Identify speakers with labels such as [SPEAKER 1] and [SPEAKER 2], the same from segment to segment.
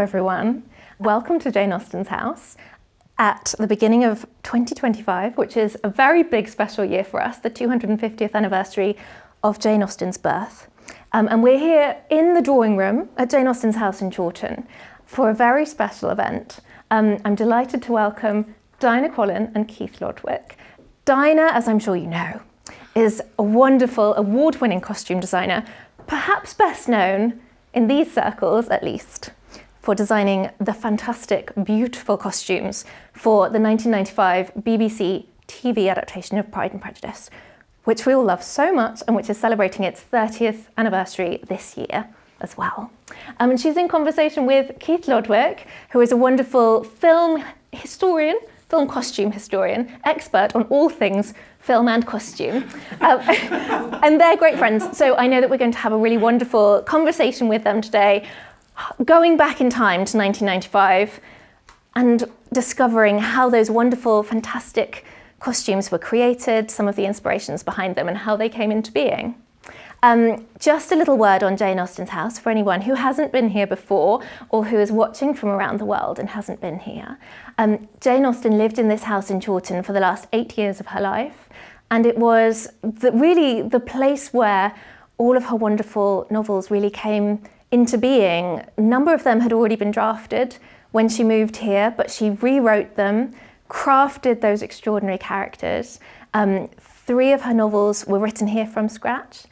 [SPEAKER 1] everyone. Welcome to Jane Austen's house at the beginning of 2025, which is a very big special year for us, the 250th anniversary of Jane Austen's birth. And we're here in the drawing room at Jane Austen's house in Chawton for a very special event. I'm delighted to welcome Dinah Collin and Keith Lodwick. Dinah, as I'm sure you know, is a wonderful award-winning costume designer, perhaps best known in these circles at least, for designing the fantastic, beautiful costumes for the 1995 BBC TV adaptation of Pride and Prejudice, which we all love so much and which is celebrating its 30th anniversary this year as well. And she's in conversation with Keith Lodwick, who is a wonderful film costume historian, expert on all things film and costume. And they're great friends, so I know that we're going to have a really wonderful conversation with them today, going back in time to 1995 and discovering how those wonderful, fantastic costumes were created, some of the inspirations behind them and how they came into being. Just a little word on Jane Austen's house for anyone who hasn't been here before or who is watching from around the world and hasn't been here. Jane Austen lived in this house in Chawton for the last 8 years of her life, and it was really the place where all of her wonderful novels really came into being. A number of them had already been drafted when she moved here, but she rewrote them, crafted those extraordinary characters. 3 of her novels were written here from scratch.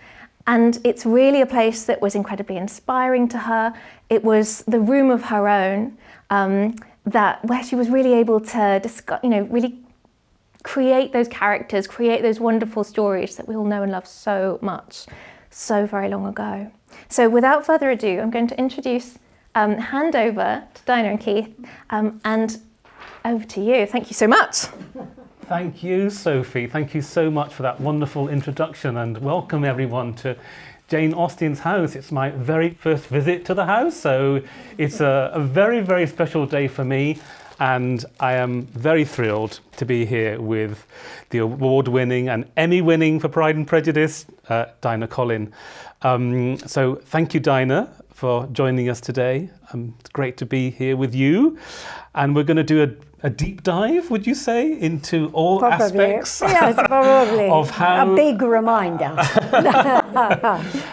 [SPEAKER 1] And it's really a place that was incredibly inspiring to her. It was the room of her own, where she was really able to discuss, really create those characters, create those wonderful stories that we all know and love so much, so very long ago. So without further ado, I'm going to hand over to Dinah and Keith, and over to you. Thank you so much.
[SPEAKER 2] Thank you, Sophie. Thank you so much for that wonderful introduction, and welcome everyone to Jane Austen's house. It's my very first visit to the house, so it's a very, very special day for me, and I am very thrilled to be here with the award-winning and Emmy-winning for Pride and Prejudice, Dinah Collin. So thank you, Dinah, for joining us today. It's great to be here with you, and we're going to do a deep dive, would you say, into all aspects
[SPEAKER 3] yes, probably.
[SPEAKER 2] Of how
[SPEAKER 3] a big reminder.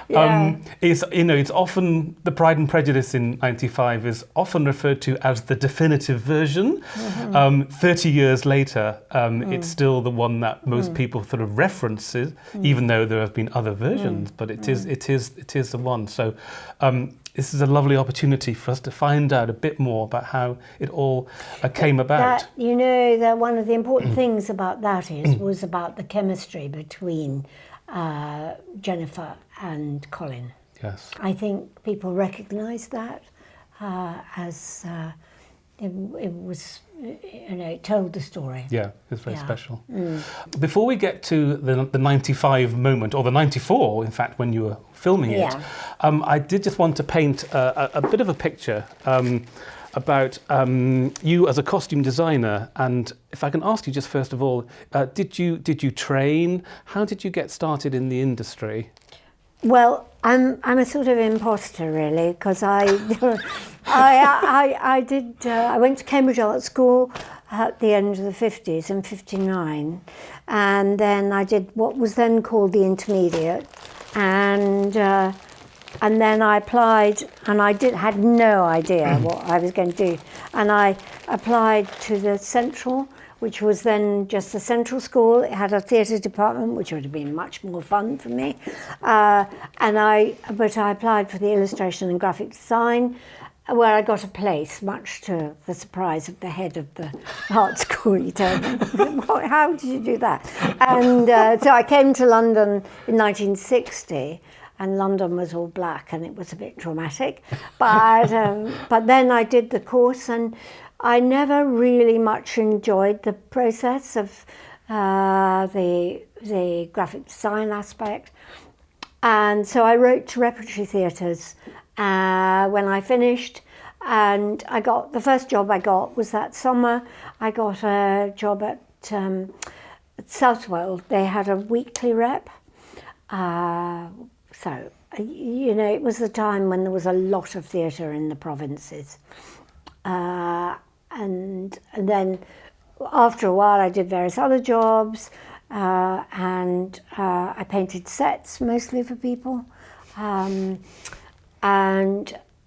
[SPEAKER 2] Yeah. It's often the Pride and Prejudice in '95 is often referred to as the definitive version. 30 years later, it's still the one that most people sort of references, even though there have been other versions. But it is the one. So. This is a lovely opportunity for us to find out a bit more about how it all came about.
[SPEAKER 3] That one of the important things about that was about the chemistry between Jennifer and Colin.
[SPEAKER 2] Yes.
[SPEAKER 3] I think people recognise that as it was, it told the story.
[SPEAKER 2] Yeah, it's very special. Before we get to the 95 moment, or the 94, in fact, when you were filming it, I did just want to paint a bit of a picture about you as a costume designer. And if I can ask you just first of all, did you train? How did you get started in the industry?
[SPEAKER 3] Well, I'm a sort of imposter really, because I went to Cambridge Art School at the end of the 50s in 59, and then I did what was then called the intermediate, and then I applied, and I had no idea what I was going to do, and I applied to the Central, which was then just the Central School. It had a theatre department, which would have been much more fun for me. But I applied for the illustration and graphic design, where I got a place, much to the surprise of the head of the art school. He told me, how did you do that? And so I came to London in 1960, and London was all black, and it was a bit dramatic. But then I did the course, and I never really much enjoyed the process of the graphic design aspect. And so I wrote to repertory theatres when I finished, and the first job I got was that summer. I got a job at Southwell. They had a weekly rep. So you know, it was the time when there was a lot of theatre in the provinces. And then after a while I did various other jobs, and I painted sets mostly for people. And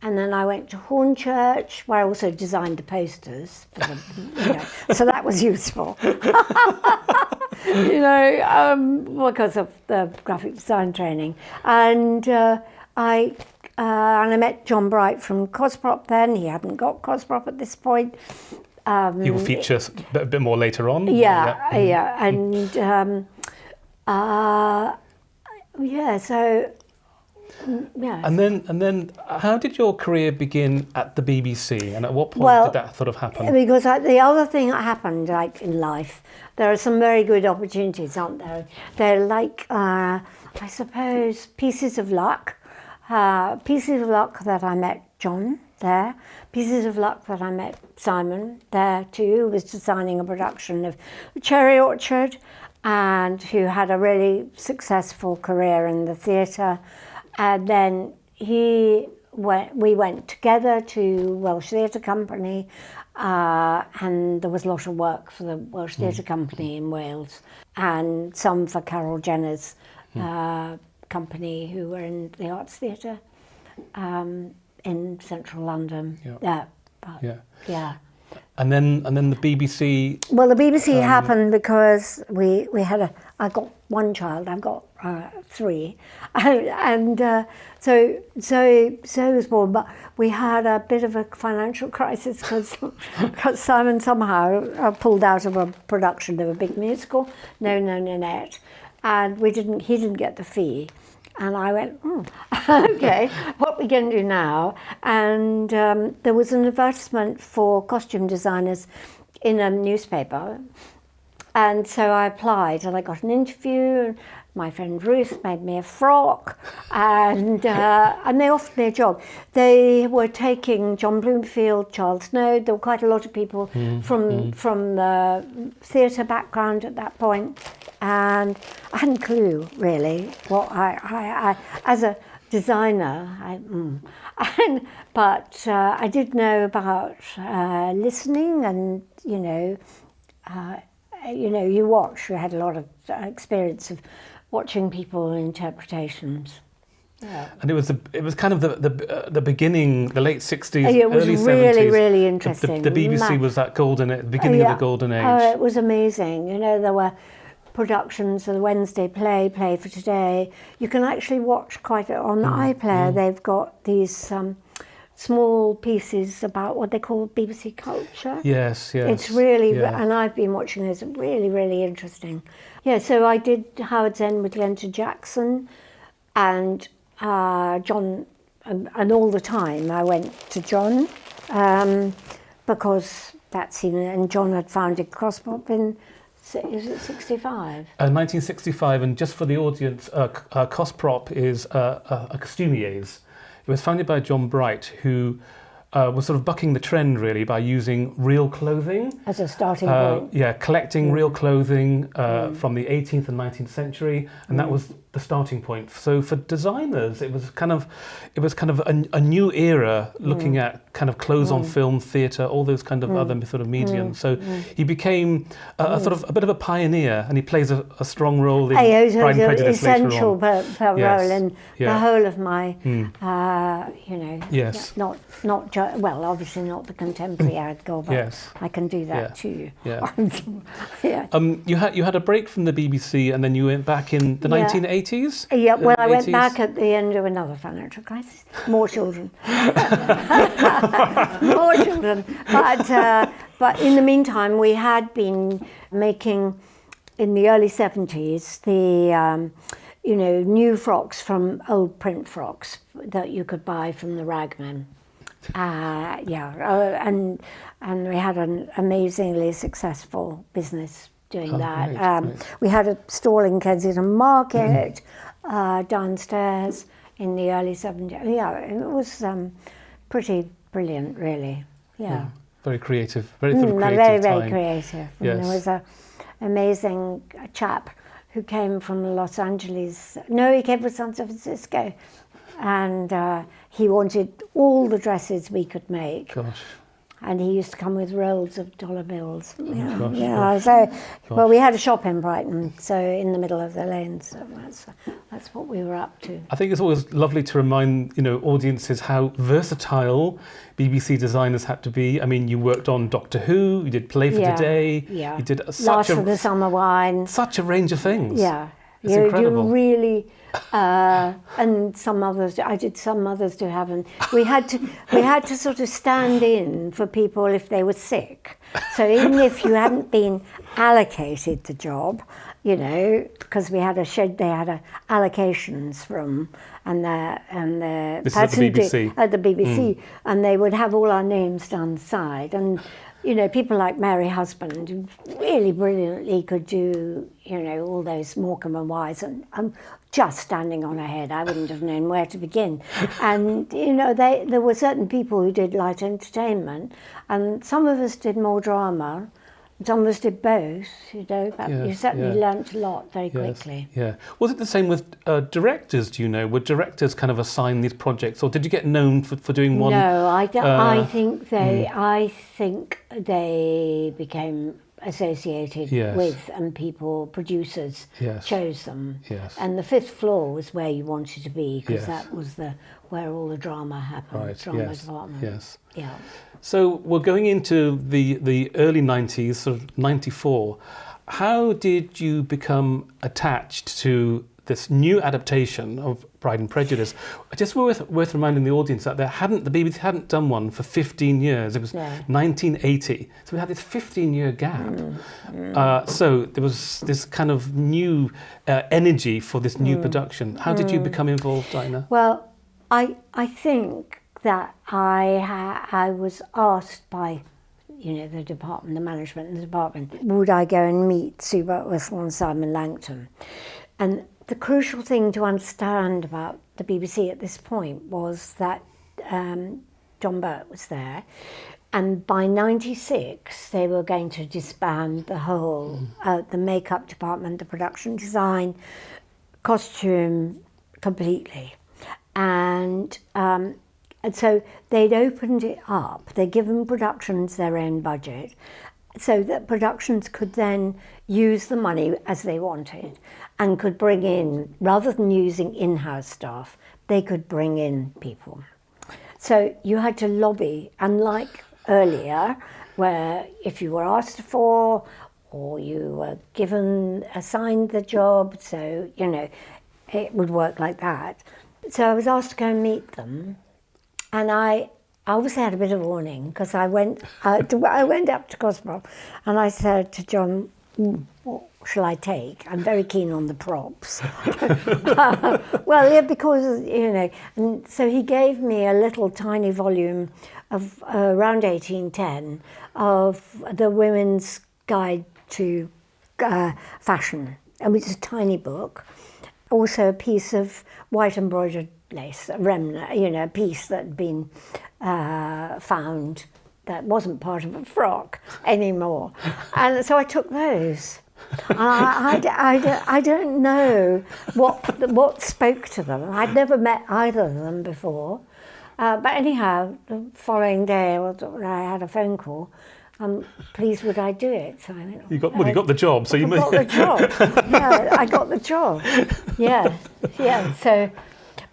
[SPEAKER 3] then I went to Hornchurch, where I also designed the posters. For the, you know, so that was useful. You know, because of the graphic design training. And I met John Bright from Cosprop then. He hadn't got Cosprop at this point.
[SPEAKER 2] He will feature a bit more later on.
[SPEAKER 3] Yeah. And so. Yeah.
[SPEAKER 2] And then, how did your career begin at the BBC, and at what point did that sort of happen?
[SPEAKER 3] Because the other thing that happened, like in life, there are some very good opportunities, aren't there? They're like, I suppose, pieces of luck. Pieces of luck that I met John there. Pieces of luck that I met Simon there too, who was designing a production of Cherry Orchard, and who had a really successful career in the theatre. And then we went together to Welsh Theatre Company, and there was a lot of work for the Welsh Theatre Company in Wales, and some for Carol Jenner's company, who were in the Arts Theatre in central London. Yeah. And
[SPEAKER 2] then the BBC.
[SPEAKER 3] Well, the BBC happened because we had I got one child. I've got 3, and so was born. But we had a bit of a financial crisis because Simon somehow pulled out of a production of a big musical, No Nanette, and he didn't get the fee. And I went, okay, what are we going to do now? And there was an advertisement for costume designers in a newspaper. And so I applied, and I got an interview. My friend Ruth made me a frock, and they offered me a job. They were taking John Bloomfield, Charles Snow. There were quite a lot of people from the theatre background at that point. And I hadn't a clue, really, what I as a designer, but I did know about listening, and, you know, you had a lot of experience of watching people and interpretations. Yeah.
[SPEAKER 2] And it was kind of the beginning, the late 60s,
[SPEAKER 3] it was
[SPEAKER 2] early
[SPEAKER 3] really,
[SPEAKER 2] 70s.
[SPEAKER 3] really interesting.
[SPEAKER 2] The BBC was that beginning of the golden age.
[SPEAKER 3] Oh, it was amazing. You know, there were productions of the Wednesday Play for Today. You can actually watch quite on the iPlayer. They've got these small pieces about what they call BBC culture.
[SPEAKER 2] Yes.
[SPEAKER 3] It's really, and I've been watching this, really, really interesting. Yeah, so I did Howard's End with Glenda Jackson, and John, and all the time I went to John, because and John had founded Cosprop in, is it 65?
[SPEAKER 2] 1965, and just for the audience, Cosprop is a costumiers. It was founded by John Bright, who was sort of bucking the trend, really, by using real clothing.
[SPEAKER 3] As a starting point.
[SPEAKER 2] Collecting real clothing from the 18th and 19th century, and that was the starting point. So for designers, it was kind of a new era, looking at kind of clothes on film, theatre, all those kind of other sort of mediums. So he became a sort of a bit of a pioneer, and he plays a strong role in Pride and Prejudice
[SPEAKER 3] essential
[SPEAKER 2] later on.
[SPEAKER 3] Role in the whole of my,
[SPEAKER 2] Yes.
[SPEAKER 3] Well, obviously not the contemporary angle, but I can do that too.
[SPEAKER 2] Yeah.
[SPEAKER 3] Yeah.
[SPEAKER 2] You had a break from the BBC, and then you went back in the 1980s?
[SPEAKER 3] Yeah, well, I went back at the end of another financial crisis. More children. More children. But in the meantime, we had been making, in the early 70s, the new frocks from old print frocks that you could buy from the ragmen. And we had an amazingly successful business doing that. Great. We had a stall in Kensington Market downstairs in the early 70s. Yeah, it was pretty brilliant, really. Yeah.
[SPEAKER 2] Very creative, very sort of creative
[SPEAKER 3] very,
[SPEAKER 2] time.
[SPEAKER 3] Very creative.
[SPEAKER 2] Yes.
[SPEAKER 3] And there was an amazing chap who came from Los Angeles. No, he came from San Francisco. and he wanted all the dresses we could make.
[SPEAKER 2] Gosh.
[SPEAKER 3] And he used to come with rolls of dollar bills. Yeah,
[SPEAKER 2] gosh,
[SPEAKER 3] yeah. So, well, we had a shop in Brighton, so in the middle of the lane. So that's what we were up to.
[SPEAKER 2] I think it's always lovely to remind audiences how versatile BBC designers had to be. I mean, you worked on Doctor Who, you did Play for Today, you did
[SPEAKER 3] Last of the Summer Wine.
[SPEAKER 2] Such a range of things.
[SPEAKER 3] Yeah,
[SPEAKER 2] it's incredible.
[SPEAKER 3] You really. And some others, I did some others to heaven. We had to sort of stand in for people if they were sick. So even if you hadn't been allocated the job, because we had they had allocations from, and the
[SPEAKER 2] this is
[SPEAKER 3] at the BBC, and they would have all our names down the side. And people like Mary Husband, who really brilliantly could do, all those Morecambe and Wise, and just standing on her head, I wouldn't have known where to begin. And, there were certain people who did light entertainment, and some of us did more drama, some of us did both, but you certainly learnt a lot very quickly.
[SPEAKER 2] Yeah. Was it the same with directors, do you know? Were directors kind of assigned these projects, or did you get known for doing one?
[SPEAKER 3] No, I think they became associated with, and producers chose them.
[SPEAKER 2] Yes.
[SPEAKER 3] And the 5th floor was where you wanted to be, because that was where all the drama happened,
[SPEAKER 2] right.
[SPEAKER 3] drama department.
[SPEAKER 2] Yes.
[SPEAKER 3] Yeah.
[SPEAKER 2] So we're going into the early 90s, sort of 94. How did you become attached to this new adaptation of Pride and Prejudice? Just worth reminding the audience that the BBC hadn't done one for 15 years. It was 1980. So we had this 15-year gap. So there was this kind of new energy for this new production. How did you become involved, Dinah?
[SPEAKER 3] Well, I think that I was asked by the department, the management in the department, would I go and meet Sue Birtwistle and Simon Langton? And the crucial thing to understand about the BBC at this point was that John Burt was there, and by 96 they were going to disband the whole, the makeup department, the production design, costume, completely. And so they'd opened it up, they'd given productions their own budget, so that productions could then use the money as they wanted and could bring in, rather than using in-house staff, they could bring in people. So you had to lobby, unlike earlier, where if you were asked for, or you were assigned the job, so, it would work like that. So I was asked to go and meet them, and I obviously had a bit of warning, because I went up to Cosmos and I said to John, what shall I take? I'm very keen on the props. Because, and so he gave me a little tiny volume of around 1810 of the Women's Guide to Fashion. And it's a tiny book. Also a piece of white embroidered lace, a remnant, a piece that had been found that wasn't part of a frock anymore. And so I took those. I don't know what spoke to them. I'd never met either of them before. But anyhow, the following day I had a phone call. Please, would I do it? So I went,
[SPEAKER 2] you got the job. So you
[SPEAKER 3] got the job. Yeah, I got the job. Yeah. So,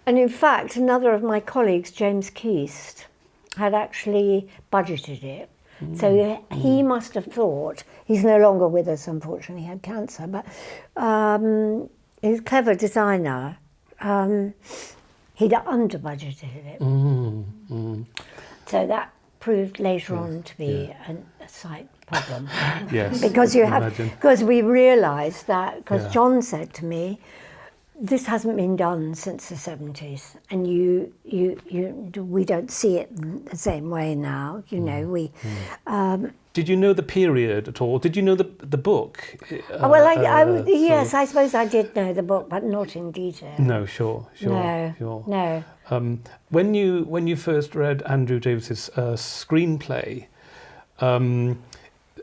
[SPEAKER 3] and in fact, another of my colleagues, James Keast, had actually budgeted it. So he must have thought, he's no longer with us, unfortunately, he had cancer, but he's a clever designer. He'd under-budgeted it. So that proved later on to be a slight problem.
[SPEAKER 2] Yes,
[SPEAKER 3] because we realised that, because John said to me, this hasn't been done since the 70s, and we don't see it the same way now. Did
[SPEAKER 2] you know the period at all? Did you know the book?
[SPEAKER 3] Yes, I suppose I did know the book, but not in detail.
[SPEAKER 2] No, sure.
[SPEAKER 3] No.
[SPEAKER 2] When you first read Andrew Davis's screenplay,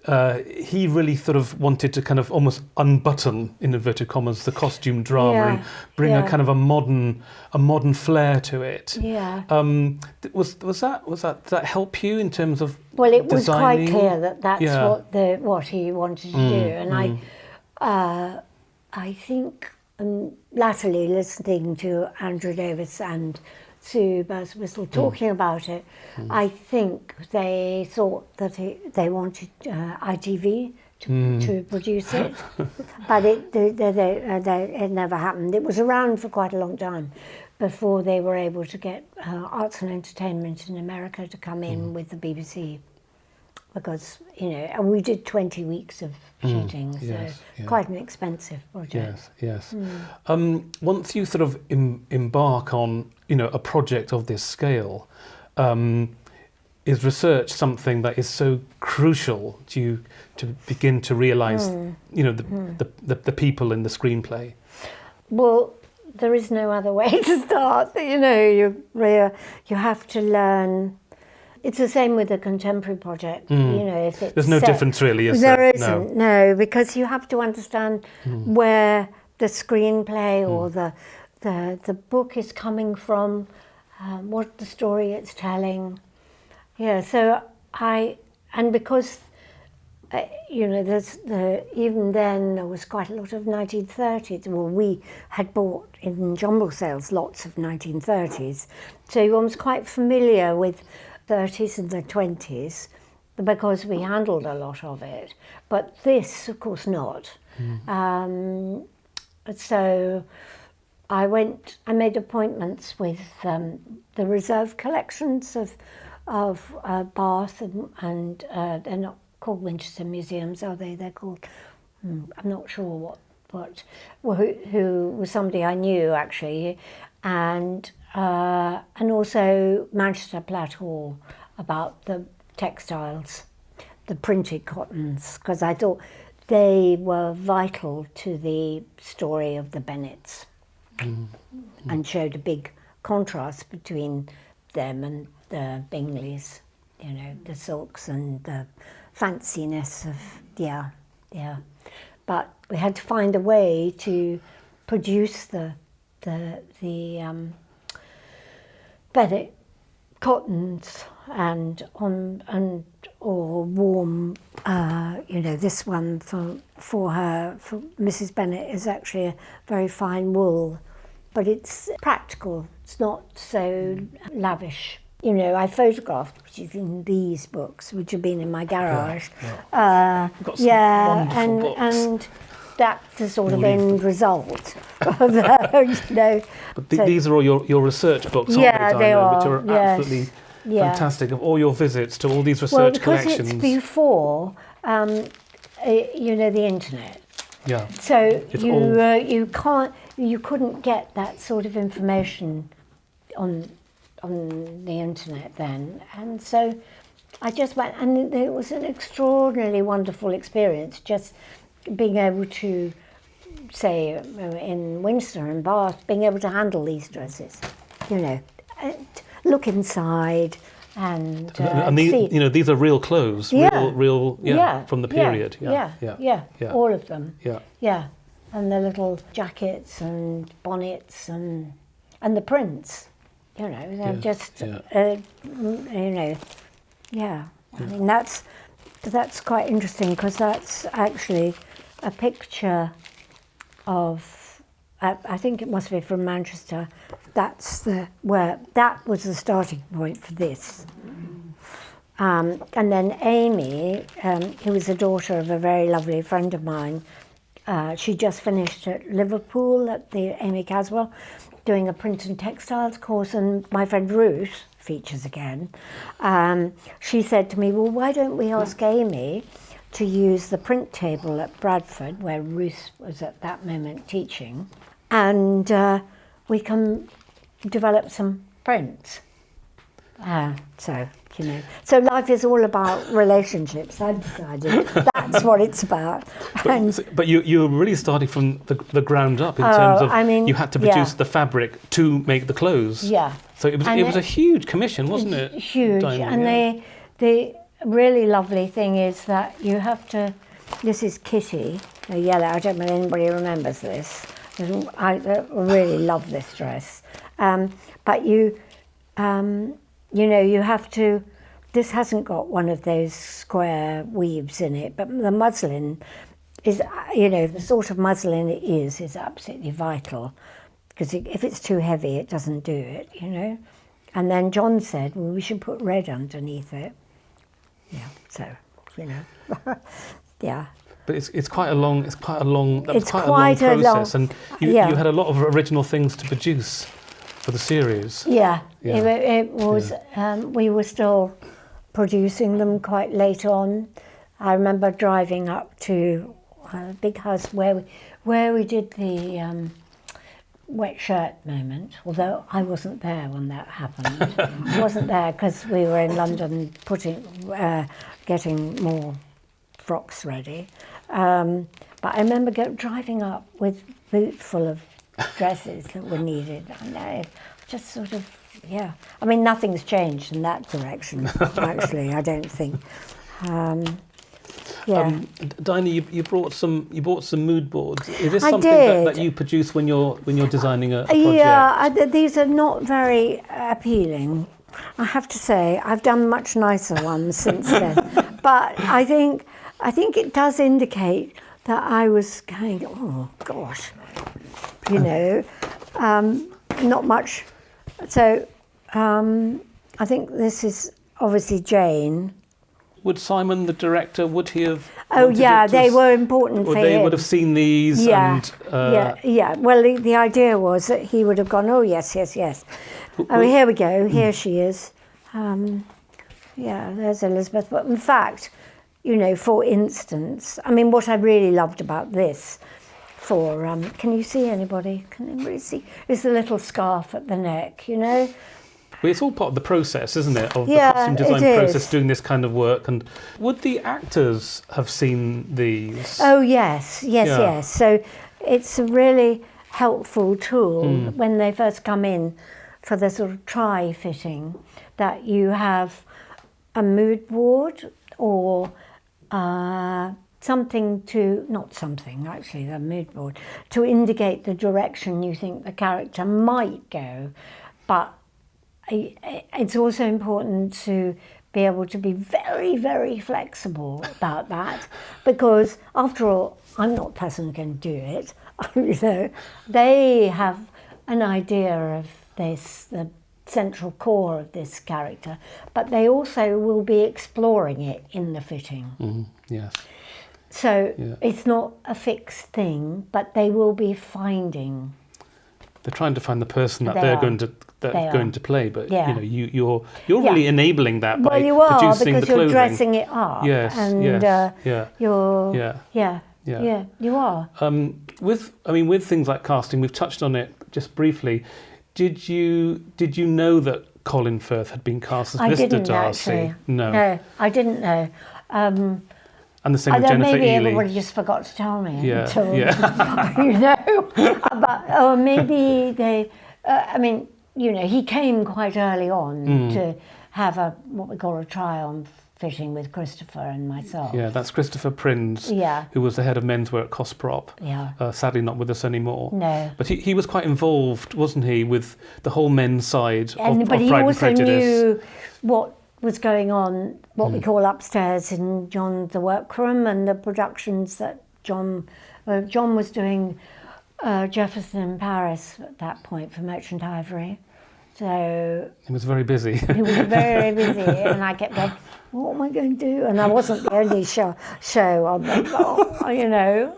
[SPEAKER 2] he really sort of wanted to kind of almost unbutton, in inverted commas, the costume drama and bring a kind of a modern flair to it.
[SPEAKER 3] Yeah.
[SPEAKER 2] Was that did that help you in terms of
[SPEAKER 3] Well, it was
[SPEAKER 2] designing?
[SPEAKER 3] quite clear that that's what he wanted to do, and I think latterly listening to Andrew Davis and Sue Whistle talking about it, I think they thought that they wanted ITV to produce it, but it never happened. It was around for quite a long time before they were able to get Arts and Entertainment in America to come in with the BBC, because and we did 20 weeks of shooting, so quite an expensive project.
[SPEAKER 2] Yes. Once you sort of embark on a project of this scale, is research something that is so crucial to begin to realise the people in the screenplay?
[SPEAKER 3] Well, there is no other way to start. You have to learn. It's the same with a contemporary project. If it's
[SPEAKER 2] there's no difference really, is
[SPEAKER 3] there?
[SPEAKER 2] There
[SPEAKER 3] isn't. No, because you have to understand where the screenplay or the book is coming from, what the story it's telling. Yeah. So because even then there was quite a lot of 1930s. Well, we had bought in jumble sales lots of 1930s, so I was quite familiar with 30s and the 20s because we handled a lot of it, but this of course not. So I made appointments with the reserve collections of Bath and they're not called Winchester Museums, are they? They're called I'm not sure who was somebody I knew actually, and also Manchester Platt about the textiles, the printed cottons, because I thought they were vital to the story of the Bennets and showed a big contrast between them and the Bingleys, the silks and the fanciness of, But we had to find a way to produce the Bennett cottons or warm, this one for Mrs. Bennett is actually a very fine wool, but it's practical. It's not so lavish. I photographed, which is in these books, which have been in my garage.
[SPEAKER 2] Got some wonderful books.
[SPEAKER 3] And that's the sort of end result of
[SPEAKER 2] But these are all your research books, aren't they, Dinah? Which are absolutely fantastic, of all your visits to all these research collections.
[SPEAKER 3] Because it's before, the internet.
[SPEAKER 2] Yeah.
[SPEAKER 3] So you couldn't get that sort of information on the internet then, and so I just went, and it was an extraordinarily wonderful experience, just being able to, say, in Windsor and Bath, being able to handle these dresses, look inside and see.
[SPEAKER 2] These are real clothes, real from the period.
[SPEAKER 3] Yeah, all of them.
[SPEAKER 2] Yeah,
[SPEAKER 3] and the little jackets and bonnets and the prints. They're just, I mean, that's quite interesting, because that's actually a picture of, I think it must be from Manchester. That was the starting point for this. And then Amy, who was the daughter of a very lovely friend of mine, she just finished at Liverpool at the Amy Caswell, doing a print and textiles course, and my friend Ruth features again. She said to me, well, why don't we ask Amy to use the print table at Bradford, where Ruth was at that moment teaching, and we can develop some prints. So life is all about relationships. I've decided that's what it's about.
[SPEAKER 2] But you were really starting from the ground up in terms of you had to produce the fabric to make the clothes.
[SPEAKER 3] Yeah.
[SPEAKER 2] So it was a huge commission, wasn't it?
[SPEAKER 3] Huge,
[SPEAKER 2] Dinah?
[SPEAKER 3] and they really lovely thing is that you have to, this is Kitty, the yellow, I don't know if anybody remembers this. I really love this dress. But you know, you have to, this hasn't got one of those square weaves in it, but the muslin is, you know, the sort of muslin it is absolutely vital, because if it's too heavy, it doesn't do it, you know. And then John said, well, we should put red underneath it. Yeah, so, you know, yeah.
[SPEAKER 2] But it's quite a long process, and you had a lot of original things to produce for the series.
[SPEAKER 3] Yeah. It was. We were still producing them quite late on. I remember driving up to a big house where we did the wet shirt moment. Although I wasn't there when that happened. I wasn't there because we were in London getting more frocks ready. But I remember driving up with a boot full of dresses that were needed. And I just sort of, yeah. I mean, nothing's changed in that direction, actually, I don't think. Yeah.
[SPEAKER 2] Dinah, you bought some mood boards. Is this
[SPEAKER 3] I
[SPEAKER 2] something
[SPEAKER 3] did.
[SPEAKER 2] that you produce when you're designing a project?
[SPEAKER 3] Yeah, these are not very appealing. I have to say, I've done much nicer ones since then. But I think it does indicate that I was going, oh gosh, you know, not much. So I think this is obviously Jane.
[SPEAKER 2] Would Simon, the director, would he have?
[SPEAKER 3] Oh yeah, they were important for him.
[SPEAKER 2] They would have seen these.
[SPEAKER 3] Yeah,
[SPEAKER 2] and,
[SPEAKER 3] yeah. Well, the idea was that he would have gone, oh yes. Oh, here we go. Here she is. Yeah, there's Elizabeth. But in fact, you know, for instance, I mean, what I really loved about this, can you see anybody? Can anybody see? Is the little scarf at the neck, you know?
[SPEAKER 2] Well, it's all part of the process, isn't it? Of the costume design process, doing this kind of work. And would the actors have seen these?
[SPEAKER 3] Oh, yes. So it's a really helpful tool when they first come in for the sort of try-fitting, that you have a mood board or something to, not something, actually, the mood board, to indicate the direction you think the character might go. But it's also important to be able to be very, very flexible about that, because after all, I'm not the person who can do it. You know, they have an idea of this, the central core of this character, but they also will be exploring it in the fitting.
[SPEAKER 2] Yes.
[SPEAKER 3] So it's not a fixed thing, but they will be finding.
[SPEAKER 2] They're trying to find the person that they're going to play, but you know, you're really enabling that by producing the clothing.
[SPEAKER 3] Well, you are, because you're dressing it up.
[SPEAKER 2] Yes,
[SPEAKER 3] and you are.
[SPEAKER 2] With things like casting, we've touched on it just briefly. Did you know that Colin Firth had been cast as Mr. Darcy?
[SPEAKER 3] Actually.
[SPEAKER 2] No,
[SPEAKER 3] I didn't know.
[SPEAKER 2] And the same with Jennifer
[SPEAKER 3] maybe
[SPEAKER 2] Ehle.
[SPEAKER 3] Everybody just forgot to tell me.
[SPEAKER 2] Yeah.
[SPEAKER 3] You know, or maybe they. I mean, you know, he came quite early on to have what we call a try-on fitting with Christopher and myself.
[SPEAKER 2] Yeah, that's Christopher Prinz, who was the head of menswear at Cosprop.
[SPEAKER 3] Yeah.
[SPEAKER 2] Sadly not with us anymore.
[SPEAKER 3] No.
[SPEAKER 2] But he was quite involved, wasn't he, with the whole men's side of Pride and Prejudice.
[SPEAKER 3] But he also knew what was going on, what we call upstairs in John's the workroom, and the productions that John was doing Jefferson in Paris at that point for Merchant Ivory. So
[SPEAKER 2] he was very busy.
[SPEAKER 3] He was very busy, and I kept going, what am I going to do? And I wasn't the only show on the, you know.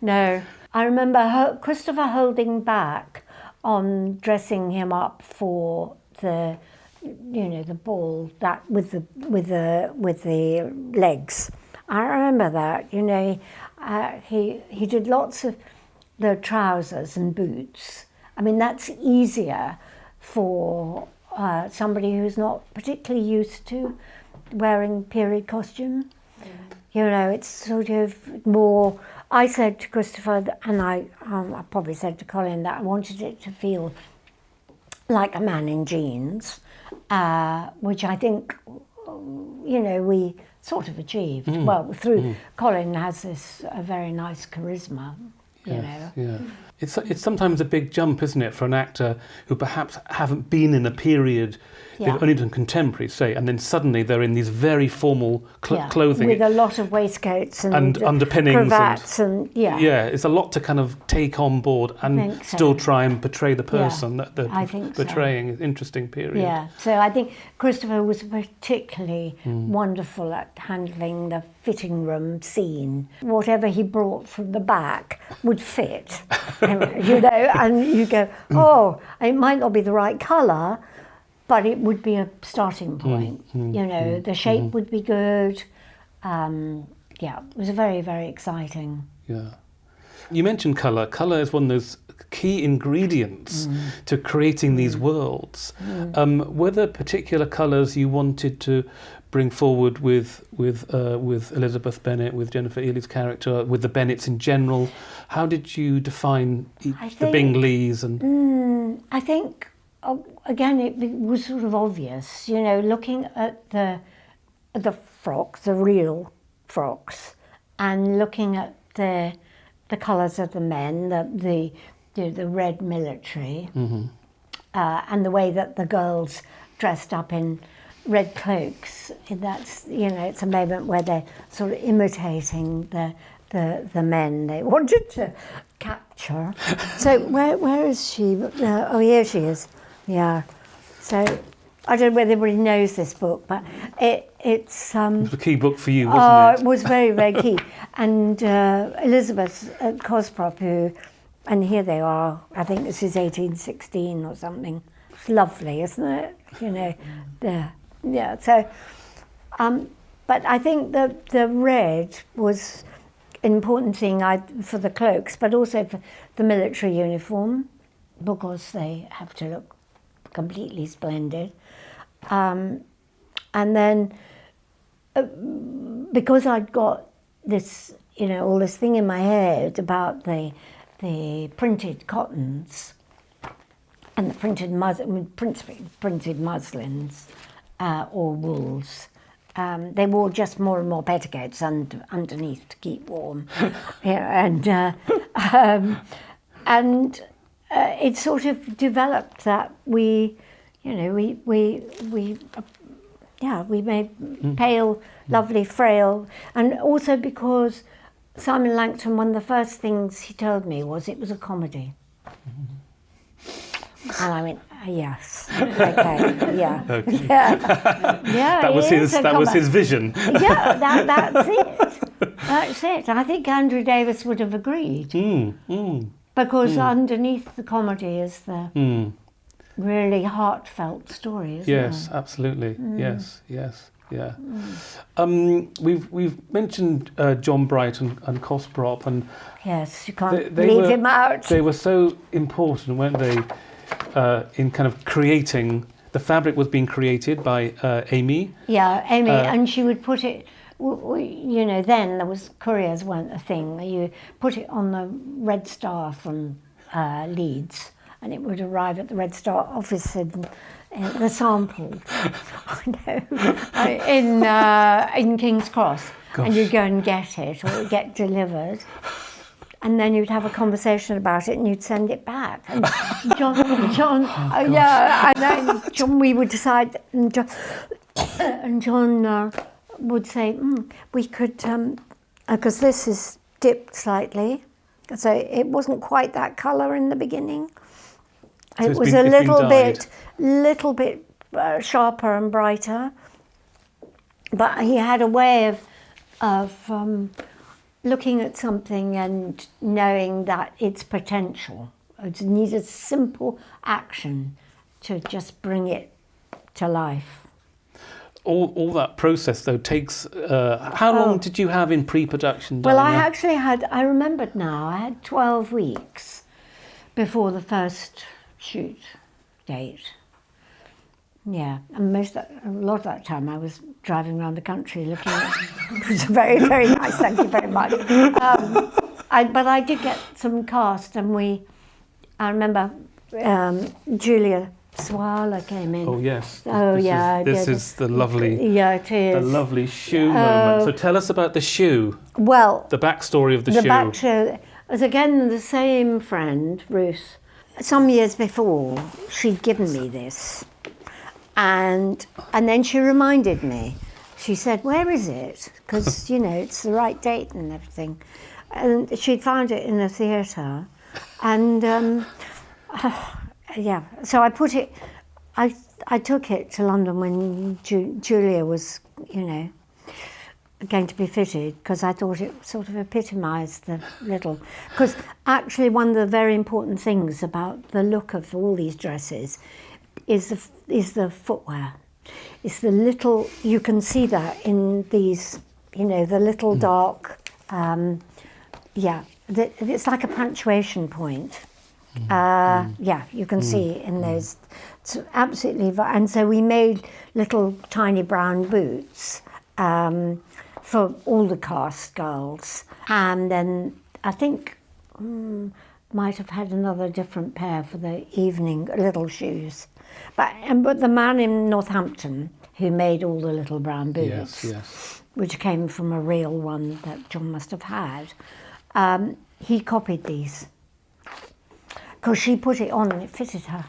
[SPEAKER 3] No. I remember Christopher holding back on dressing him up for the, you know, the ball, that with the legs. I remember that, you know. He did lots of the trousers and boots. I mean, that's easier for somebody who's not particularly used to wearing period costume. You know, it's sort of more. I said to Christopher, and I probably said to Colin, that I wanted it to feel like a man in jeans, which I think we sort of achieved. Well, through Colin has this very nice charisma, you know.
[SPEAKER 2] Yeah. It's sometimes a big jump, isn't it, for an actor who perhaps haven't been in a period, they've only done contemporary, say, and then suddenly they're in these very formal clothing.
[SPEAKER 3] With a lot of waistcoats and
[SPEAKER 2] underpinnings.
[SPEAKER 3] Cravats
[SPEAKER 2] Yeah, it's a lot to kind of take on board and still try and portray the person that they're portraying. It's an interesting period.
[SPEAKER 3] Yeah, so I think Christopher was particularly wonderful at handling the fitting room scene. Whatever he brought from the back would fit. And you go, it might not be the right colour, but it would be a starting point. The shape would be good. It was very, very exciting.
[SPEAKER 2] Yeah. You mentioned colour. Colour is one of those key ingredients to creating these worlds. Were there particular colours you wanted to bring forward with Elizabeth Bennet, with Jennifer Ehle's character, with the Bennets in general? How did you define the Bingleys? I
[SPEAKER 3] think, again, it was sort of obvious, looking at the frocks, the real frocks, and looking at the colours of the men, the red military, and the way that the girls dressed up in red cloaks. That's, it's a moment where they're sort of imitating the men they wanted to capture. So where is she? Here she is. Yeah. So I don't know whether everybody knows this book, but it's
[SPEAKER 2] it was a key book for you, wasn't it?
[SPEAKER 3] It was very, very key. And Elizabeth Cosprop, and here they are, I think this is 1816 or something. It's lovely, isn't it? Yeah. So, but I think the red was an important thing for the cloaks, but also for the military uniform, because they have to look completely splendid. And then, because I'd got this, all this thing in my head about the printed cottons and the printed muslins or wools. They wore just more and more petticoats underneath to keep warm, and it sort of developed that we made pale, lovely, frail, and also because Simon Langton, one of the first things he told me was it was a comedy. And I went, yes, okay, yeah.
[SPEAKER 2] Okay.
[SPEAKER 3] Yeah,
[SPEAKER 2] that was his vision.
[SPEAKER 3] Yeah, that's it. That's it. I think Andrew Davis would have agreed. Because underneath the comedy is the really heartfelt story, isn't it?
[SPEAKER 2] Yes, absolutely. Yes, yeah. We've mentioned John Bright and Cosprop, and
[SPEAKER 3] yes, you can't leave him out.
[SPEAKER 2] They were so important, weren't they, in kind of creating. The fabric was being created by Amy. Yeah,
[SPEAKER 3] Amy, and she would put it. Then there was couriers weren't a thing. You put it on the Red Star from Leeds, and it would arrive at the Red Star office in the samples. In King's Cross. Gosh. And you'd go and get it, or it would get delivered. And then you'd have a conversation about it, and you'd send it back. And John, we would decide, and John would say, we could, because this is dipped slightly, so it wasn't quite that colour in the beginning. So it was a little bit sharper and brighter, but he had a way of looking at something and knowing that its potential. It needed simple action to just bring it to life.
[SPEAKER 2] All that process, though, takes... how long did you have in pre-production, Dinah?
[SPEAKER 3] Well, I actually I remembered now, I had 12 weeks before the first shoot date. Yeah, and a lot of that time I was driving around the country looking at it. Was very, very nice, thank you very much. But I did get some cast, and I remember Julia Swala came in.
[SPEAKER 2] Oh yes.
[SPEAKER 3] Oh, yeah,
[SPEAKER 2] This
[SPEAKER 3] yeah,
[SPEAKER 2] is the lovely.
[SPEAKER 3] Yeah, it is.
[SPEAKER 2] The lovely shoe moment. So tell us about the shoe.
[SPEAKER 3] Well,
[SPEAKER 2] The backstory of the shoe.
[SPEAKER 3] the back show was again the same friend, Ruth. Some years before, she'd given me this, and then she reminded me. She said, "Where is it?" Because it's the right date and everything. And she'd found it in a theatre, and yeah. So I put it. I took it to London when Julia was, going to be fitted, because I thought it sort of epitomised the little. Because actually, one of the very important things about the look of all these dresses is the footwear. It's the little. You can see that in these, the little dark. It's like a punctuation point. You can see in those. It's absolutely, and so we made little tiny brown boots for all the cast girls, and then I think might have had another different pair for the evening little shoes, but the man in Northampton who made all the little brown boots, which came from a real one that John must have had, he copied these. Because she put it on and it fitted her.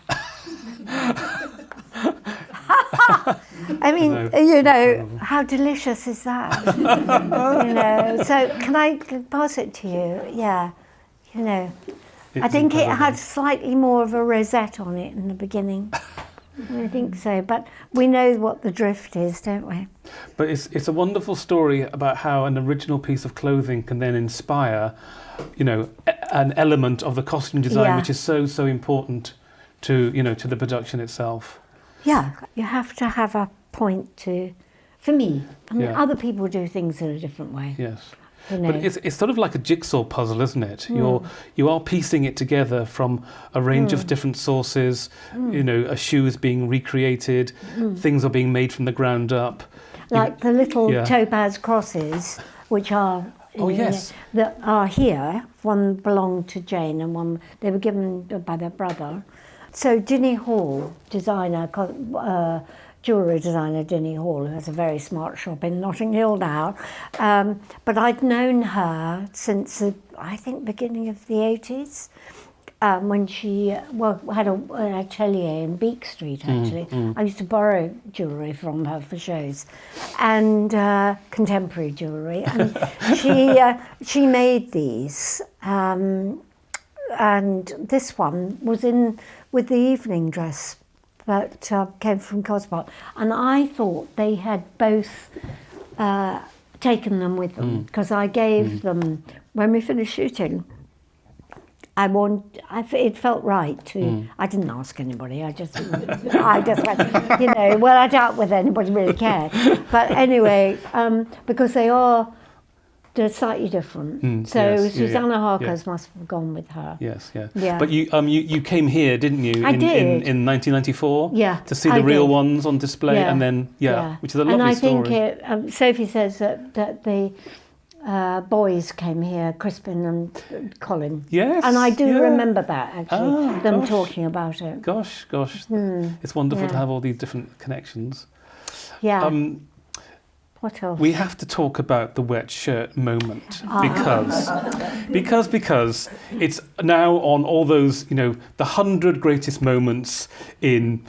[SPEAKER 3] I mean, how delicious is that? So can I pass it to you? Yeah, I think it had slightly more of a rosette on it in the beginning. I think so, but we know what the drift is, don't we?
[SPEAKER 2] But it's a wonderful story about how an original piece of clothing can then inspire, an element of the costume design, which is so important to the production itself.
[SPEAKER 3] Yeah, you have to have a point to. For me, other people do things in a different way.
[SPEAKER 2] Yes. But it's sort of like a jigsaw puzzle, isn't it? You are piecing it together from a range of different sources. A shoe is being recreated, things are being made from the ground up.
[SPEAKER 3] Like the little topaz crosses, which are that are here. One belonged to Jane, and one they were given by their brother. So Dinah Hall, jewellery designer Dinah Hall, who has a very smart shop in Notting Hill now. But I'd known her since, I think, beginning of the 80s, when she had an atelier in Beak Street, actually. I used to borrow jewellery from her for shows, and contemporary jewellery. And she made these. And this one was in with the evening dress that came from Cosmos, and I thought they had both taken them with them, because I gave them when we finished shooting. It felt right to. I didn't ask anybody. I just went. Well, I doubt whether anybody really cared, but anyway, because they're slightly different. Susanna Harkers must have gone with her.
[SPEAKER 2] Yes. But you came here, didn't you?
[SPEAKER 3] I did.
[SPEAKER 2] In 1994.
[SPEAKER 3] Yeah.
[SPEAKER 2] To see the real ones on display, and then which is a lovely story.
[SPEAKER 3] And I think Sophie says that the boys came here, Crispin and Colin.
[SPEAKER 2] Yes.
[SPEAKER 3] And I do remember that actually, them talking about it.
[SPEAKER 2] Gosh. It's wonderful to have all these different connections.
[SPEAKER 3] Yeah. What else?
[SPEAKER 2] We have to talk about the wet shirt moment because it's now on all those, the 100 greatest moments in,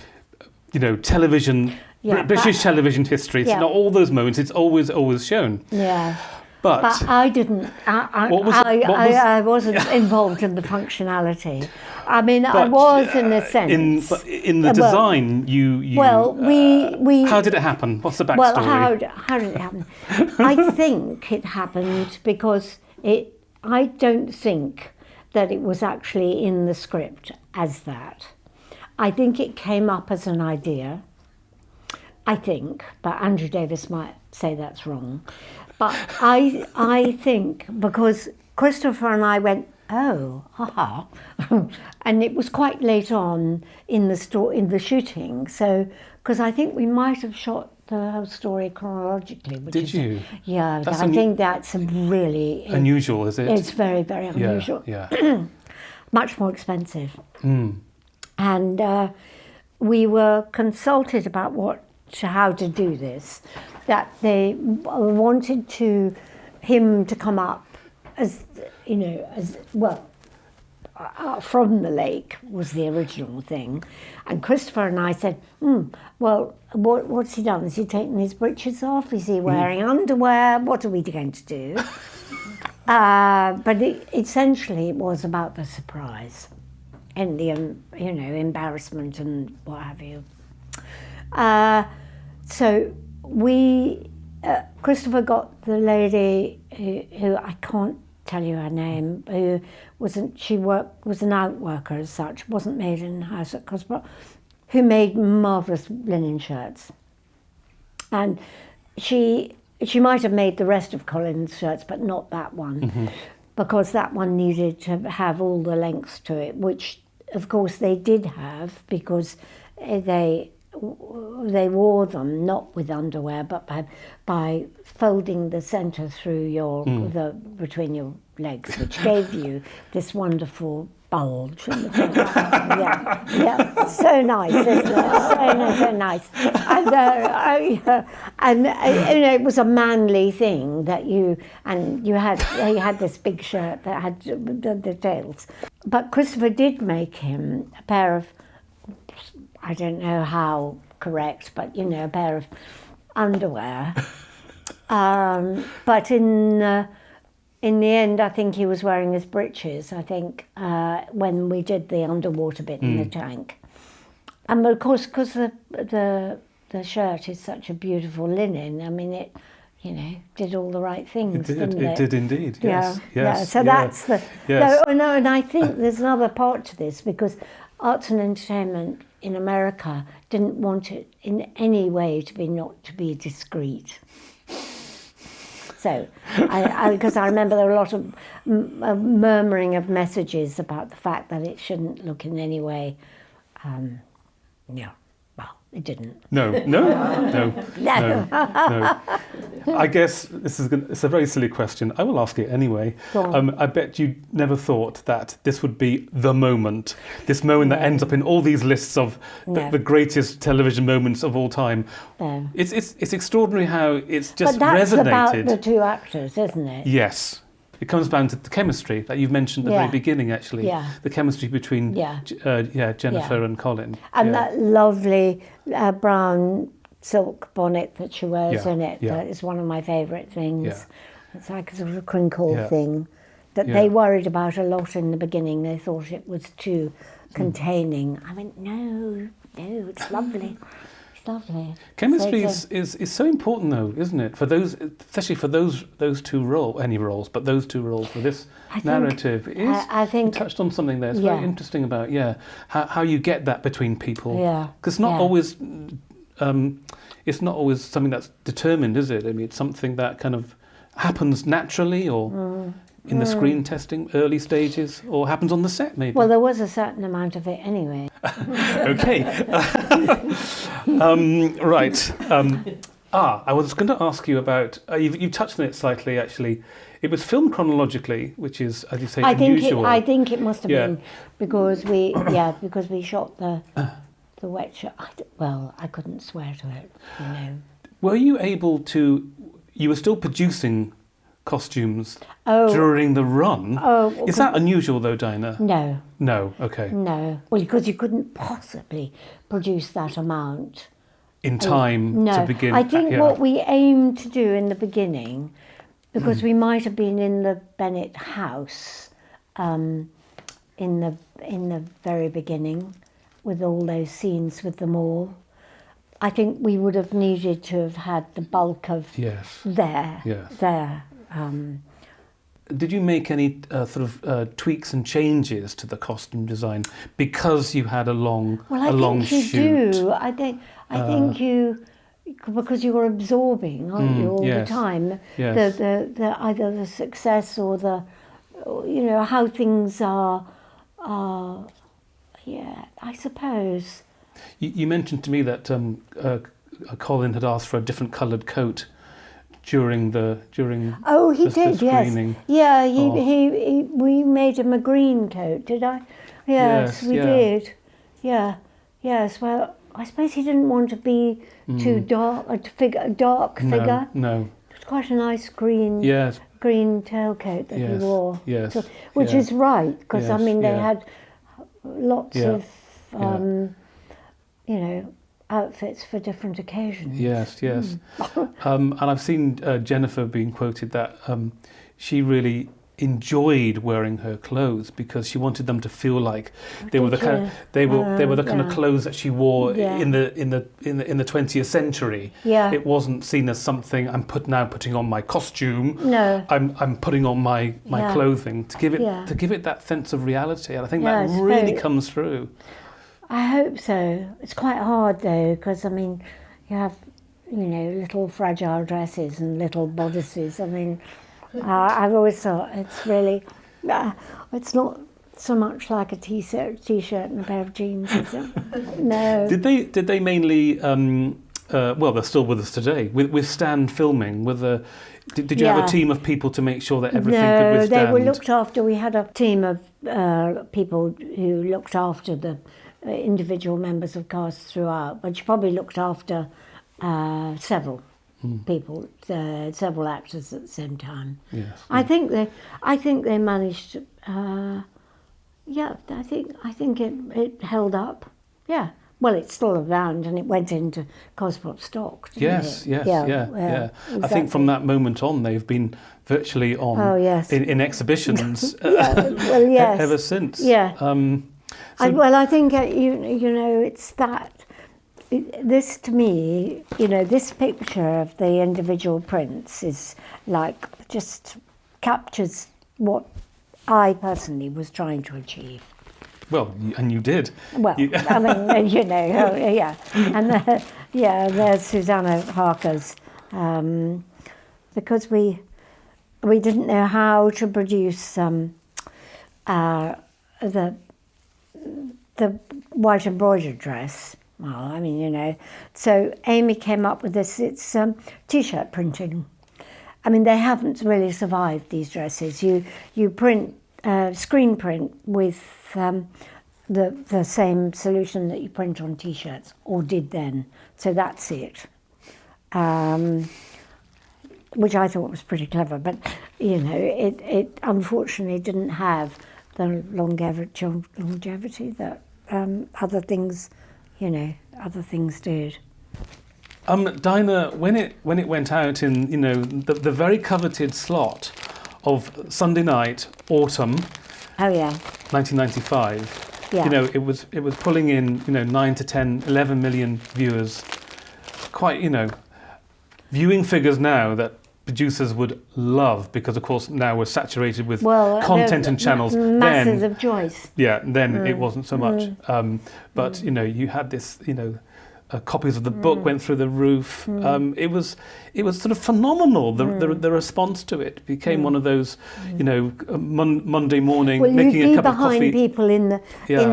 [SPEAKER 2] television, British television history. It's not all those moments. It's always shown.
[SPEAKER 3] Yeah.
[SPEAKER 2] But
[SPEAKER 3] I didn't. I wasn't involved in the functionality. I mean, I was in a sense.
[SPEAKER 2] In the design, you.
[SPEAKER 3] Well, we.
[SPEAKER 2] How did it happen? What's the backstory?
[SPEAKER 3] Well, how did it happen? I think it happened because I don't think that it was actually in the script as that. I think it came up as an idea. I think, but Andrew Davis might say that's wrong. But I think because Christopher and I went, oh, haha, and it was quite late on in the shooting. So because I think we might have shot the whole story chronologically.
[SPEAKER 2] Did you?
[SPEAKER 3] Yeah, I think that's really
[SPEAKER 2] unusual, is it?
[SPEAKER 3] It's very, very unusual.
[SPEAKER 2] Yeah.
[SPEAKER 3] Much more expensive. And we were consulted about how to do this, that they wanted him to come up as, as well, from the lake was the original thing. And Christopher and I said, well, what's he done? Has he taken his breeches off? Is he wearing underwear? What are we going to do? But essentially it was about the surprise and the, embarrassment and what have you. So Christopher got the lady who I can't tell you her name, who was an out worker as such, wasn't made in the house at Cosborough, who made marvellous linen shirts. And she might have made the rest of Colin's shirts, but not that one, because that one needed to have all the lengths to it, which of course they did have, because they wore them not with underwear, but by folding the centre through between your legs, which gave you this wonderful bulge in the front. Yeah, so nice, isn't it? So nice. And it was a manly thing that you had this big shirt that had the tails. But Christopher did make him a pair of, I don't know how correct, but a pair of underwear. But in the end, I think he was wearing his breeches, I think, when we did the underwater bit in the tank. And of course, because the shirt is such a beautiful linen, I mean, it, did all the right things, didn't it?
[SPEAKER 2] It did indeed, yes.
[SPEAKER 3] Yeah. So that's the...
[SPEAKER 2] Yes.
[SPEAKER 3] No, and I think there's another part to this, because arts and entertainment in America didn't want it in any way to be discreet. So, because I remember there were a lot of murmuring of messages about the fact that it shouldn't look in any way, well, it didn't.
[SPEAKER 2] No. I guess it's a very silly question. I will ask it anyway. I bet you never thought that this would be the moment, this moment that ends up in all these lists of the greatest television moments of all time.
[SPEAKER 3] No.
[SPEAKER 2] It's extraordinary how it's just
[SPEAKER 3] but that's
[SPEAKER 2] resonated.
[SPEAKER 3] About the two actors, isn't it?
[SPEAKER 2] Yes. It comes down to the chemistry that you've mentioned at the very beginning, actually. Yeah. The chemistry between Jennifer and Colin.
[SPEAKER 3] And that lovely brown silk bonnet that she wears in it.
[SPEAKER 2] Yeah.
[SPEAKER 3] That is one of my favourite things. Yeah. It's like a sort of crinkle thing that they worried about a lot in the beginning. They thought it was too containing. I went, no, it's lovely. Lovely.
[SPEAKER 2] Chemistry is so important, though, isn't it? For those, especially for those two roles, any roles, but those two roles for this narrative. I think you touched on something there. It's very interesting about how you get that between people. Yeah. Because it's not always something that's determined, is it? I mean, it's something that kind of happens naturally, or in the screen testing early stages, or happens on the set, maybe.
[SPEAKER 3] Well, there was a certain amount of it anyway.
[SPEAKER 2] Okay. Right. I was going to ask you about, you've touched on it slightly, actually. It was filmed chronologically, which is, as you say, unusual.
[SPEAKER 3] I think it must have been, because we shot the wet shot. I couldn't swear to it,
[SPEAKER 2] Were you able to, you were still producing costumes during the run? Is that unusual, though, Dinah?
[SPEAKER 3] No.
[SPEAKER 2] No, okay.
[SPEAKER 3] No. Well, because you couldn't possibly produce that amount.
[SPEAKER 2] In time to begin.
[SPEAKER 3] I think what we aimed to do in the beginning, because we might have been in the Bennett house in the very beginning, with all those scenes with them all, I think we would have needed to have had the bulk of there.
[SPEAKER 2] Did you make any tweaks and changes to the costume design because you had a long shoot?
[SPEAKER 3] Well, I think you do. I think you, because you were absorbing, aren't you, all the time?
[SPEAKER 2] Yes.
[SPEAKER 3] The either the success or the, how things are. I suppose.
[SPEAKER 2] You mentioned to me that Colin had asked for a different coloured coat during the screening.
[SPEAKER 3] Yes. We made him a green coat, did I? Yes, we did. Yeah. Yes, well, I suppose he didn't want to be too dark, a dark figure.
[SPEAKER 2] No.
[SPEAKER 3] It was quite a nice green tailcoat that he wore.
[SPEAKER 2] Yes.
[SPEAKER 3] So, which is right, because I mean, they had lots of, you know, outfits for different occasions.
[SPEAKER 2] Yes. And I've seen Jennifer being quoted that she really enjoyed wearing her clothes because she wanted them to feel like they were the kind of, they were the kind of clothes that she wore in the 20th century.
[SPEAKER 3] Yeah.
[SPEAKER 2] It wasn't seen as something I'm putting on my costume.
[SPEAKER 3] No.
[SPEAKER 2] I'm putting on my clothing to give it that sense of reality, and I think that really comes through.
[SPEAKER 3] I hope so. It's quite hard though, because I mean, you have, you know, little fragile dresses and little bodices. I mean, I've always thought it's really, it's not so much like a t-shirt and a pair of jeans, is it? No.
[SPEAKER 2] Did they mainly? Well, they're still with us today. Withstand filming. Did you have a team of people to make sure that everything could withstand?
[SPEAKER 3] No, they were looked after. We had a team of people who looked after the individual members of cast throughout, but she probably looked after several people, several actors at the same time.
[SPEAKER 2] Yes.
[SPEAKER 3] I think they managed. I think it held up. Yeah. Well, it's still around, and it went into Cosmop stock.
[SPEAKER 2] Yes.
[SPEAKER 3] Exactly.
[SPEAKER 2] I think from that moment on, they've been virtually on in exhibitions ever since.
[SPEAKER 3] Yeah. I think you know, it's that. This to me, you know, this picture of the individual prints is like just captures what I personally was trying to achieve.
[SPEAKER 2] Well, and you did.
[SPEAKER 3] Well, I mean, you know, and there's Susanna Harker's, because we didn't know how to produce the white embroidered dress. Well, I mean, you know, so Amy came up with this. It's t-shirt printing. I mean, they haven't really survived, these dresses. You print screen print with the same solution that you print on t-shirts, or did then. So that's it. Which I thought was pretty clever, but you know, it unfortunately didn't have the longevity that other things, you know, other things did.
[SPEAKER 2] Dinah, when it went out in, you know, the very coveted slot of Sunday night, autumn, 1995.
[SPEAKER 3] Yeah.
[SPEAKER 2] You know, it was pulling in, you know, 9 to 10, 11 million viewers. Quite, you know, viewing figures now that producers would love, because of course now we're saturated with content and channels.
[SPEAKER 3] Masses of choice.
[SPEAKER 2] Yeah, then it wasn't so much. But you know, you had this, you know, copies of the book went through the roof. It was sort of phenomenal. The response to it became one of those, you know, Monday morning making a cup of coffee.
[SPEAKER 3] You'd be behind people in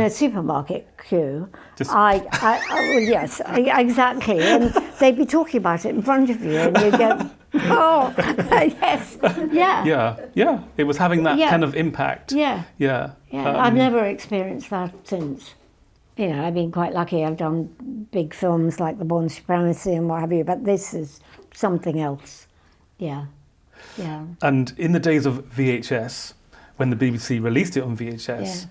[SPEAKER 3] a supermarket queue. Yes, exactly. And they'd be talking about it in front of you, and you go, oh, yes,
[SPEAKER 2] yeah. It was having that kind of impact.
[SPEAKER 3] Yeah. I've never experienced that since. You know, I've been quite lucky. I've done big films like The Born Supremacy and what have you, but this is something else. Yeah.
[SPEAKER 2] And in the days of VHS, when the BBC released it on VHS,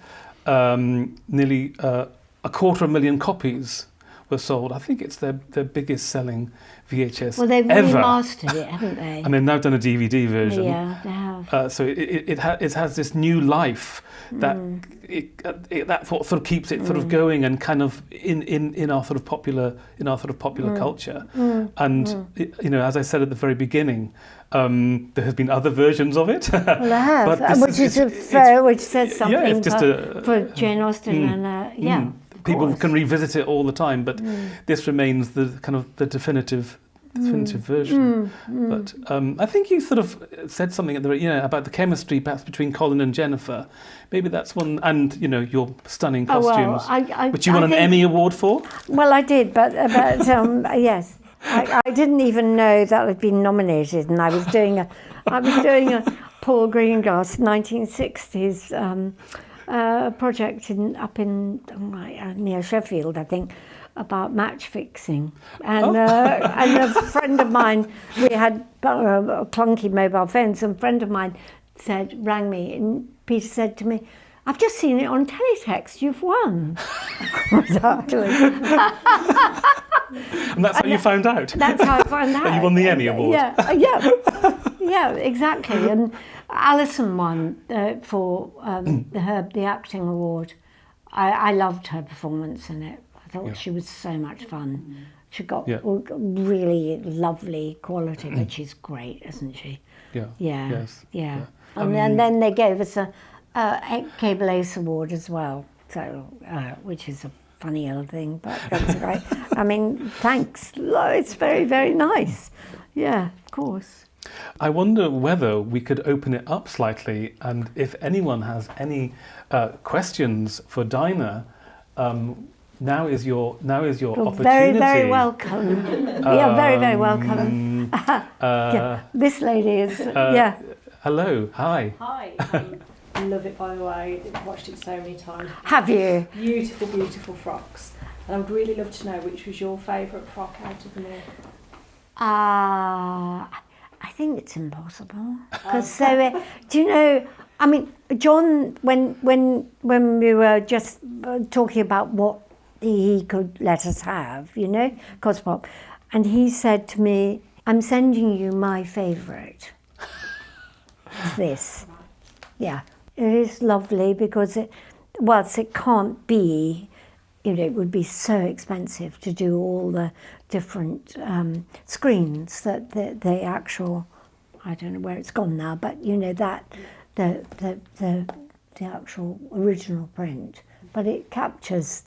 [SPEAKER 2] nearly 250,000 copies were sold. I think it's their biggest selling VHS
[SPEAKER 3] Well, they've
[SPEAKER 2] ever.
[SPEAKER 3] remastered it, haven't they?
[SPEAKER 2] And they've now done a DVD version.
[SPEAKER 3] Yeah, they have.
[SPEAKER 2] So it has this new life that that sort of keeps it sort of going and kind of in our sort of popular culture. And you know, as I said at the very beginning, there has been other versions of it.
[SPEAKER 3] Well, I have,
[SPEAKER 2] but
[SPEAKER 3] which says something for Jane Austen and
[SPEAKER 2] people can revisit it all the time, but this remains the kind of the definitive version. But I think you sort of said something at the about the chemistry perhaps between Colin and Jennifer. Maybe that's one, and you know, your stunning costumes, which you won an Emmy Award for.
[SPEAKER 3] Well, I did, but yes, I didn't even know that I'd been nominated, and I was doing a Paul Greengrass 1960s a project up in near Sheffield, I think, about match fixing. And, and a friend of mine, we had a clunky mobile phone, so a friend of mine rang me, and Peter said to me, "I've just seen it on teletext, you've won." Exactly.
[SPEAKER 2] And that's how you found out?
[SPEAKER 3] That's how I found out.
[SPEAKER 2] And you won the Emmy Award?
[SPEAKER 3] Yeah, exactly. And Alison won for the acting award. I loved her performance in it. I thought she was so much fun. She got really lovely quality, but she's great, isn't she? Yeah. And then they gave us a Cable Ace Award as well, so which is a funny old thing, but that's great. I mean, thanks. It's very, very nice. Yeah, of course.
[SPEAKER 2] I wonder whether we could open it up slightly, and if anyone has any questions for Dinah, now is your opportunity.
[SPEAKER 3] Very, very welcome. Very, very welcome. This lady is.
[SPEAKER 2] Hello. Hi.
[SPEAKER 4] Hi. I love it, by the way. I've watched it so many times.
[SPEAKER 3] Have you?
[SPEAKER 4] Beautiful, beautiful frocks. And I would really love to know which was your favourite frock out of them all.
[SPEAKER 3] I think it's impossible. Because do you know? I mean, John, when we were just talking about what he could let us have, you know, Cosmop, and he said to me, "I'm sending you my favourite." It's this. Yeah. It is lovely because whilst it can't be, you know, it would be so expensive to do all the different screens that the actual, I don't know where it's gone now, but you know that the actual original print, but it captures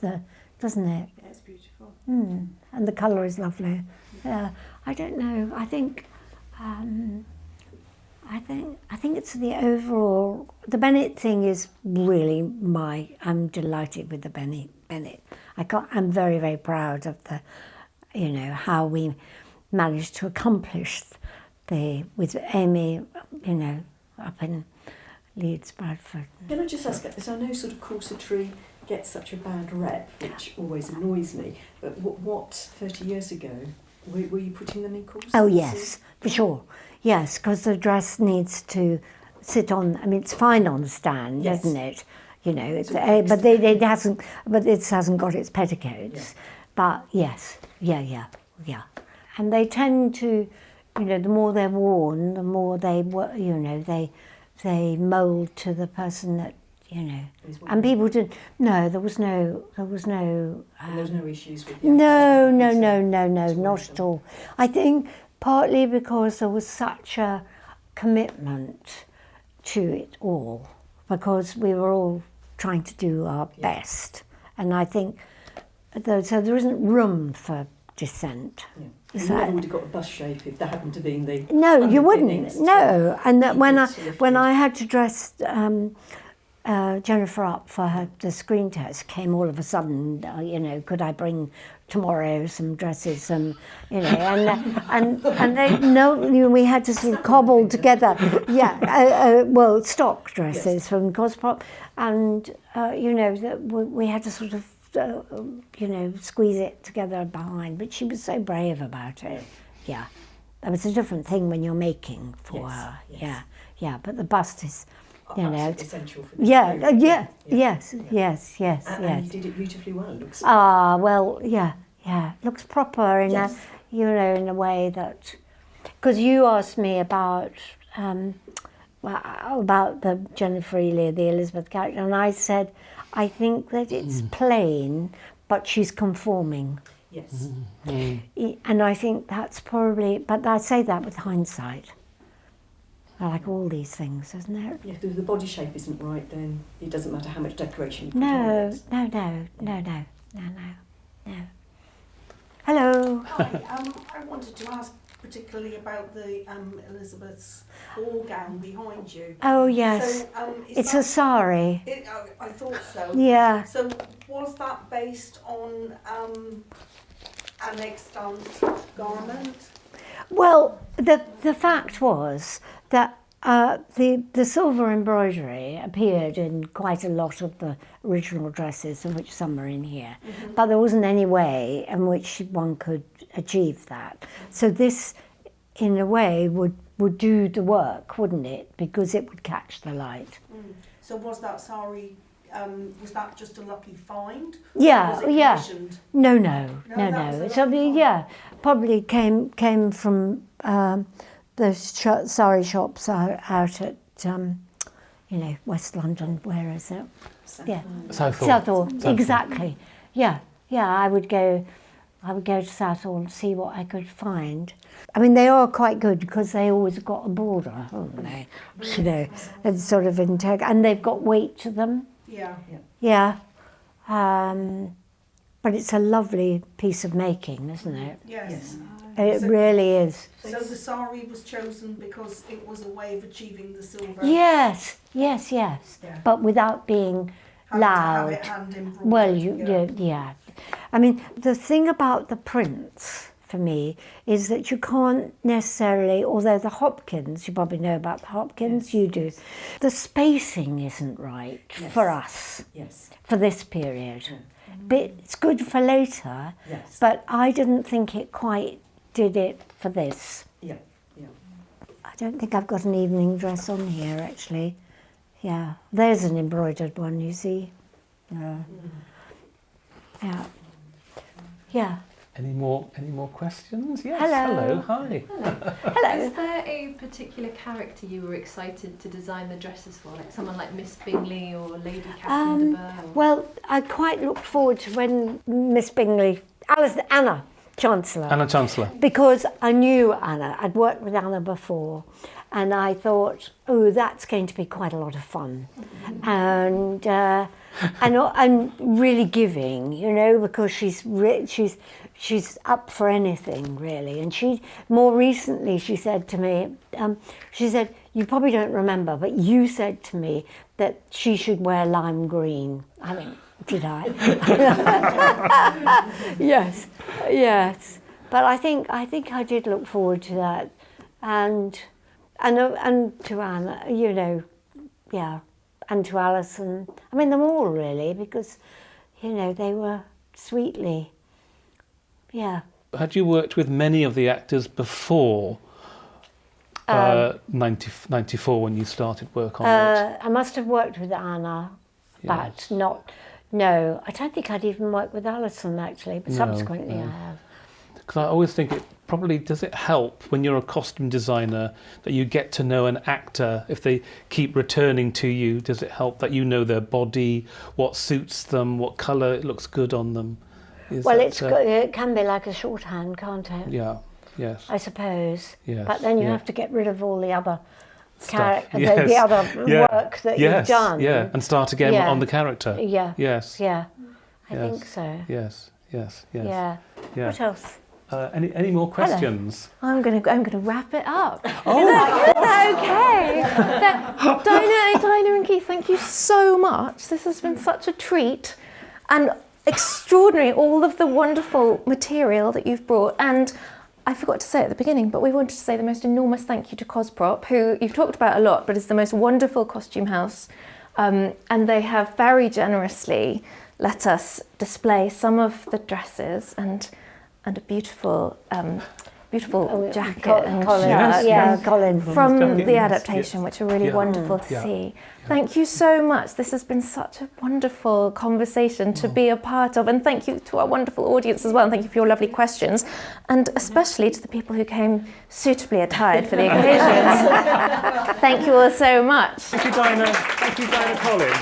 [SPEAKER 3] doesn't it?
[SPEAKER 4] Yeah, it's beautiful.
[SPEAKER 3] And the colour is lovely. Yeah, I don't know. I think it's the overall. The Bennett thing is really I'm delighted with the Bennett. I'm very, very proud of you know, how we managed to accomplish with Amy, you know, up in Leeds, Bradford.
[SPEAKER 4] Can I just ask, because I know sort of corsetry gets such a bad rep, which always annoys me, but what 30 years ago, were you putting them in corsets?
[SPEAKER 3] Oh yes, for sure. Yes, because the dress needs to sit on. I mean, it's fine on a stand, isn't it? You know, it's, but it hasn't. But it hasn't got its petticoats. Yeah. But yes, yeah. And they tend to, you know, the more they're worn, the more they mould to the person that, you know. And people did. No, there was no.
[SPEAKER 4] And there was no issues with.
[SPEAKER 3] No, not at all. I think partly because there was such a commitment to it all, because we were all trying to do our best, and I think so there isn't room for dissent.
[SPEAKER 4] Yeah. You never would have got a bust shape if there hadn't have been the.
[SPEAKER 3] No, you wouldn't. No, and that when I had to dress Jennifer up for the screen test, came all of a sudden. You know, could I bring tomorrow some dresses, you know, and they we had to sort of cobble together, well, stock dresses from Cosmop, and you know, we had to sort of you know, squeeze it together behind. But she was so brave about it. Yeah, that was a different thing when you're making for her. Yes. Yeah. But the bust is, you know,
[SPEAKER 4] essential for the
[SPEAKER 3] yes.
[SPEAKER 4] And you did it beautifully well. It looks.
[SPEAKER 3] Well, yeah. Looks proper in a, you know, in a way that, because you asked me about the Jennifer Ehle, the Elizabeth character, and I said, I think that it's plain, but she's conforming.
[SPEAKER 4] Yes.
[SPEAKER 3] And I think that's probably, but I say that with hindsight. I like all these things, isn't it?
[SPEAKER 4] Yeah, if the body shape isn't right, then it doesn't matter how much decoration you put on it.
[SPEAKER 3] No. Hello.
[SPEAKER 5] Hi, I wanted to ask particularly about the Elizabeth's ball gown behind you.
[SPEAKER 3] Oh yes,
[SPEAKER 5] so,
[SPEAKER 3] it's a sari.
[SPEAKER 5] I thought so.
[SPEAKER 3] Yeah.
[SPEAKER 5] So was that based on an extant garment?
[SPEAKER 3] Well, the fact was that The silver embroidery appeared in quite a lot of the original dresses, in which some are in here. But there wasn't any way in which one could achieve that. So this, in a way, would do the work, wouldn't it? Because it would catch the light.
[SPEAKER 5] So was that sari, was that just a lucky find?
[SPEAKER 3] Yeah,
[SPEAKER 5] Was it
[SPEAKER 3] yeah.
[SPEAKER 5] commissioned?
[SPEAKER 3] No.
[SPEAKER 5] that was a
[SPEAKER 3] So,
[SPEAKER 5] lucky
[SPEAKER 3] yeah, probably came from those sari shops out at, West London. Where is it? Yeah, Southall. Exactly. Yeah. I would go to Southall and see what I could find. I mean, they are quite good because they always got a border, haven't they? It's sort of and they've got weight to them.
[SPEAKER 5] Yeah.
[SPEAKER 3] Yeah. But it's a lovely piece of making, isn't it?
[SPEAKER 5] Yes.
[SPEAKER 3] It really is.
[SPEAKER 5] So the sari was chosen because it was a way of achieving the silver.
[SPEAKER 3] Yes.
[SPEAKER 5] Yeah.
[SPEAKER 3] But without being loud.
[SPEAKER 5] Having to have it hand embroidered.
[SPEAKER 3] Well, yeah. I mean, the thing about the prints, for me, is that you can't necessarily, although the Hopkins, you probably know about the Hopkins, you do, the spacing isn't right for us, for this period. But it's good for later, but I didn't think it quite did it for this.
[SPEAKER 4] Yeah.
[SPEAKER 3] I don't think I've got an evening dress on here, actually. Yeah, there's an embroidered one, you see. Yeah.
[SPEAKER 2] Any more questions? Yes.
[SPEAKER 3] Hello.
[SPEAKER 2] Hi.
[SPEAKER 3] Hello.
[SPEAKER 6] Is there a particular character you were excited to design the dresses for, like someone like Miss Bingley or Lady Catherine de Bourgh?
[SPEAKER 3] Well, I quite looked forward to when Miss Bingley, Anna Chancellor, because I knew Anna. I'd worked with Anna before, and I thought, oh, that's going to be quite a lot of fun, and really giving, because she's up for anything really. And more recently she said to me, you probably don't remember, but you said to me that she should wear lime green. I mean, did I? Yes. But I think I did look forward to that, and to Anna, and to Alison. I mean, them all really, because they were sweetly. Yeah.
[SPEAKER 2] Had you worked with many of the actors before 94 when you started work on it?
[SPEAKER 3] I must have worked with Anna, but not. No, I don't think I'd even worked with Alison actually, but subsequently I have.
[SPEAKER 2] Because I always think does it help when you're a costume designer that you get to know an actor, if they keep returning to you, does it help that you know their body, what suits them, what colour it looks good on them?
[SPEAKER 3] It can be like a shorthand, can't it?
[SPEAKER 2] Yeah, yes.
[SPEAKER 3] I suppose.
[SPEAKER 2] Yes,
[SPEAKER 3] but then you have to get rid of all the other
[SPEAKER 2] the other
[SPEAKER 3] work that you've done.
[SPEAKER 2] Yeah, and start again on the character.
[SPEAKER 3] Yeah.
[SPEAKER 2] Yes.
[SPEAKER 3] Yeah. I think so.
[SPEAKER 2] Yes.
[SPEAKER 3] Yeah. What else?
[SPEAKER 2] Any more questions?
[SPEAKER 1] I'm gonna wrap it up. Oh, is that okay? Dinah and Keith, thank you so much. This has been such a treat and extraordinary. All of the wonderful material that you've brought, and I forgot to say at the beginning, but we wanted to say the most enormous thank you to Cosprop, who you've talked about a lot, but is the most wonderful costume house, and they have very generously let us display some of the dresses and a beautiful jacket and shirt
[SPEAKER 3] Colin
[SPEAKER 1] from the adaptation, which are really wonderful to see. Thank you so much. This has been such a wonderful conversation to be a part of, and thank you to our wonderful audience as well, and thank you for your lovely questions, and especially to the people who came suitably attired for the occasions. Thank you all so much.
[SPEAKER 2] Thank you, Dinah. Thank you, Dinah Collin.